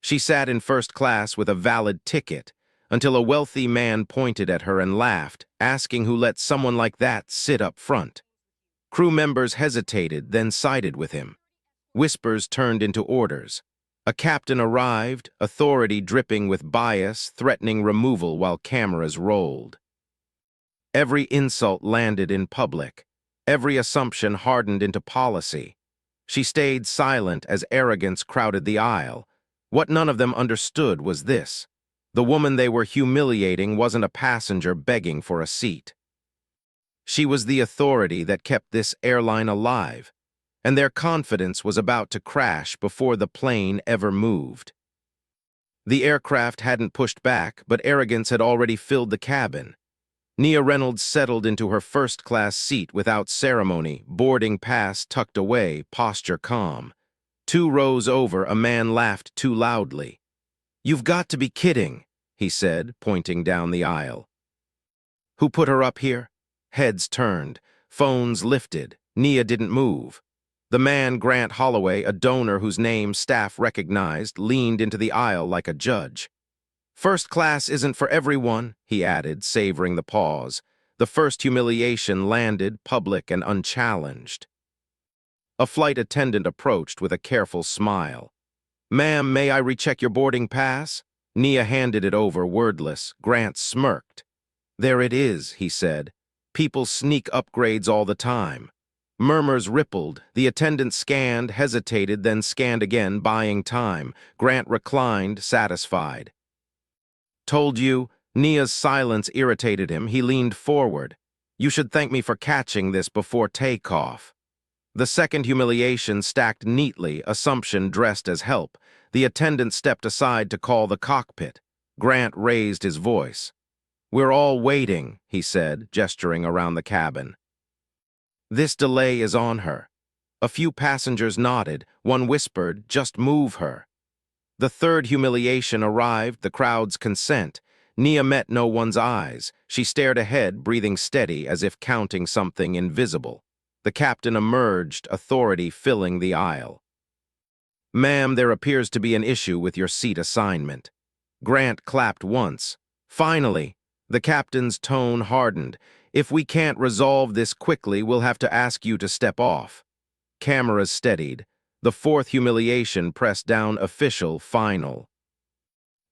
She sat in first class with a valid ticket until a wealthy man pointed at her and laughed, asking who let someone like that sit up front. Crew members hesitated, then sided with him. Whispers turned into orders. A captain arrived, authority dripping with bias, threatening removal while cameras rolled. Every insult landed in public. Every assumption hardened into policy. She stayed silent as arrogance crowded the aisle. What none of them understood was this: the woman they were humiliating wasn't a passenger begging for a seat. She was the authority that kept this airline alive, and their confidence was about to crash before the plane ever moved. The aircraft hadn't pushed back, but arrogance had already filled the cabin. Nia Reynolds settled into her first-class seat without ceremony, boarding pass tucked away, posture calm. 2 rows over, a man laughed too loudly. "You've got to be kidding," he said, pointing down the aisle. "Who put her up here?" Heads turned, phones lifted. Nia didn't move. The man, Grant Holloway, a donor whose name staff recognized, leaned into the aisle like a judge. "First class isn't for everyone," he added, savoring the pause. The first humiliation landed, public and unchallenged. A flight attendant approached with a careful smile. "Ma'am, may I recheck your boarding pass?" Nia handed it over, wordless. Grant smirked. "There it is," he said. "People sneak upgrades all the time." Murmurs rippled. The attendant scanned, hesitated, then scanned again, buying time. Grant reclined, satisfied. "Told you." Nia's silence irritated him. He leaned forward. "You should thank me for catching this before takeoff." The second humiliation stacked neatly, assumption dressed as help. The attendant stepped aside to call the cockpit. Grant raised his voice. "We're all waiting," he said, gesturing around the cabin. "This delay is on her." A few passengers nodded. One whispered, "Just move her." The third humiliation arrived, the crowd's consent. Nia met no one's eyes. She stared ahead, breathing steady, as if counting something invisible. The captain emerged, authority filling the aisle. "Ma'am, there appears to be an issue with your seat assignment." Grant clapped once. "Finally!" The captain's tone hardened. "If we can't resolve this quickly, we'll have to ask you to step off." Cameras steadied. The fourth humiliation pressed down, official, final.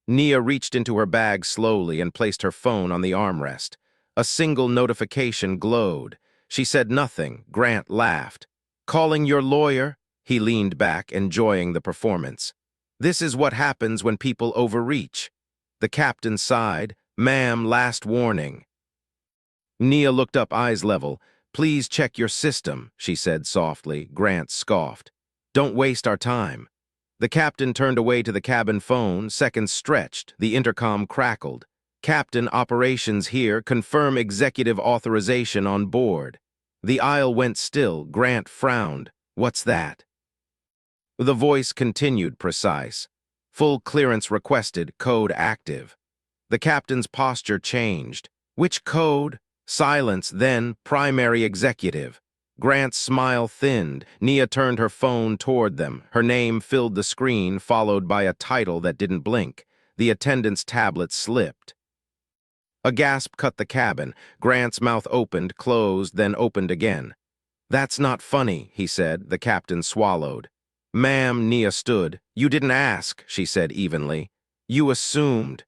Nia reached into her bag slowly and placed her phone on the armrest. A single notification glowed. She said nothing. Grant laughed. "Calling your lawyer?" He leaned back, enjoying the performance. "This is what happens when people overreach." The captain sighed. "Ma'am, last warning." Nia looked up, eyes level. "Please check your system," she said softly. Grant scoffed. "Don't waste our time." The captain turned away to the cabin phone. Seconds stretched. The intercom crackled. "Captain, operations here. Confirm executive authorization on board." The aisle went still. Grant frowned. "What's that?" The voice continued, precise. "Full clearance requested. Code active." The captain's posture changed. "Which code?" Silence, then primary executive. Grant's smile thinned. Nia turned her phone toward them. Her name filled the screen, followed by a title that didn't blink. The attendant's tablet slipped. A gasp cut the cabin. Grant's mouth opened, closed, then opened again. "That's not funny," he said. The captain swallowed. "Ma'am," Nia stood. "You didn't ask," she said evenly. "You assumed."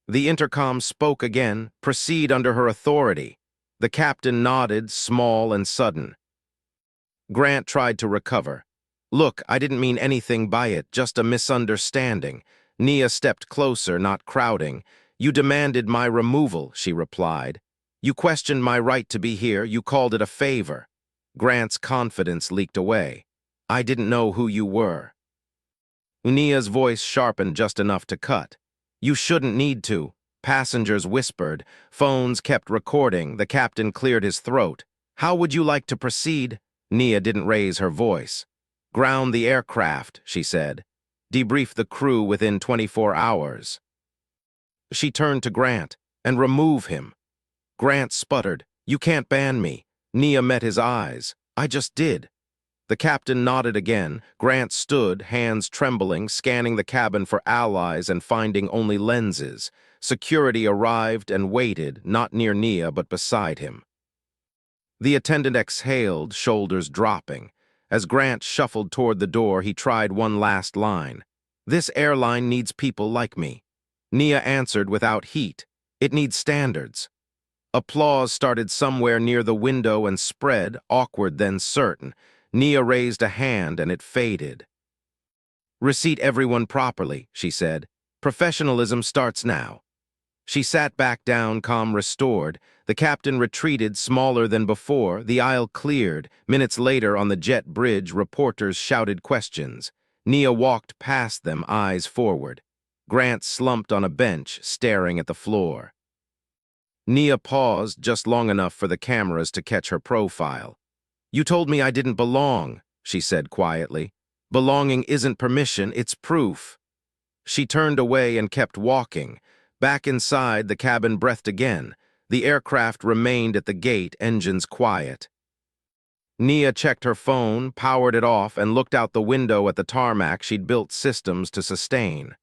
The intercom spoke again. "Proceed under her authority." The captain nodded, small and sudden. Grant tried to recover. "Look, I didn't mean anything by it, just a misunderstanding." Nia stepped closer, not crowding. "You demanded my removal," she replied. "You questioned my right to be here. You called it a favor." Grant's confidence leaked away. "I didn't know who you were." Nia's voice sharpened just enough to cut. "You shouldn't need to." Passengers whispered. Phones kept recording. The captain cleared his throat. "How would you like to proceed?" Nia didn't raise her voice. "Ground the aircraft," she said. "Debrief the crew within 24 hours." She turned to Grant. "And remove him." Grant sputtered. "You can't ban me." Nia met his eyes. "I just did." The captain nodded again. Grant stood, hands trembling, scanning the cabin for allies and finding only lenses. Security arrived and waited, not near Nia but beside him. The attendant exhaled, shoulders dropping. As Grant shuffled toward the door, he tried one last line. "This airline needs people like me." Nia answered without heat. "It needs standards." Applause started somewhere near the window and spread, awkward then certain. Nia raised a hand and it faded. "Receipt everyone properly," she said. "Professionalism starts now." She sat back down, calm restored. The captain retreated, smaller than before. The aisle cleared. Minutes later, on the jet bridge, reporters shouted questions. Nia walked past them, eyes forward. Grant slumped on a bench, staring at the floor. Nia paused just long enough for the cameras to catch her profile. "You told me I didn't belong," she said quietly. "Belonging isn't permission, it's proof." She turned away and kept walking. Back inside, the cabin breathed again. The aircraft remained at the gate, engines quiet. Nia checked her phone, powered it off, and looked out the window at the tarmac she'd built systems to sustain.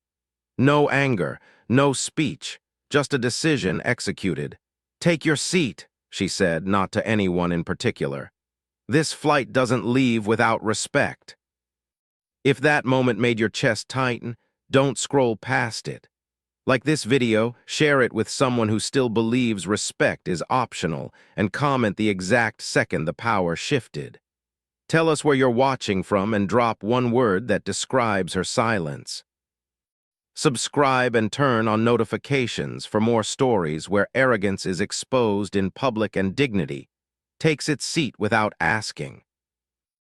No anger, no speech, just a decision executed. "Take your seat," she said, not to anyone in particular. "This flight doesn't leave without respect." If that moment made your chest tighten, don't scroll past it. Like this video, share it with someone who still believes respect is optional, and comment the exact second the power shifted. Tell us where you're watching from and drop one word that describes her silence. Subscribe and turn on notifications for more stories where arrogance is exposed in public and dignity takes its seat without asking.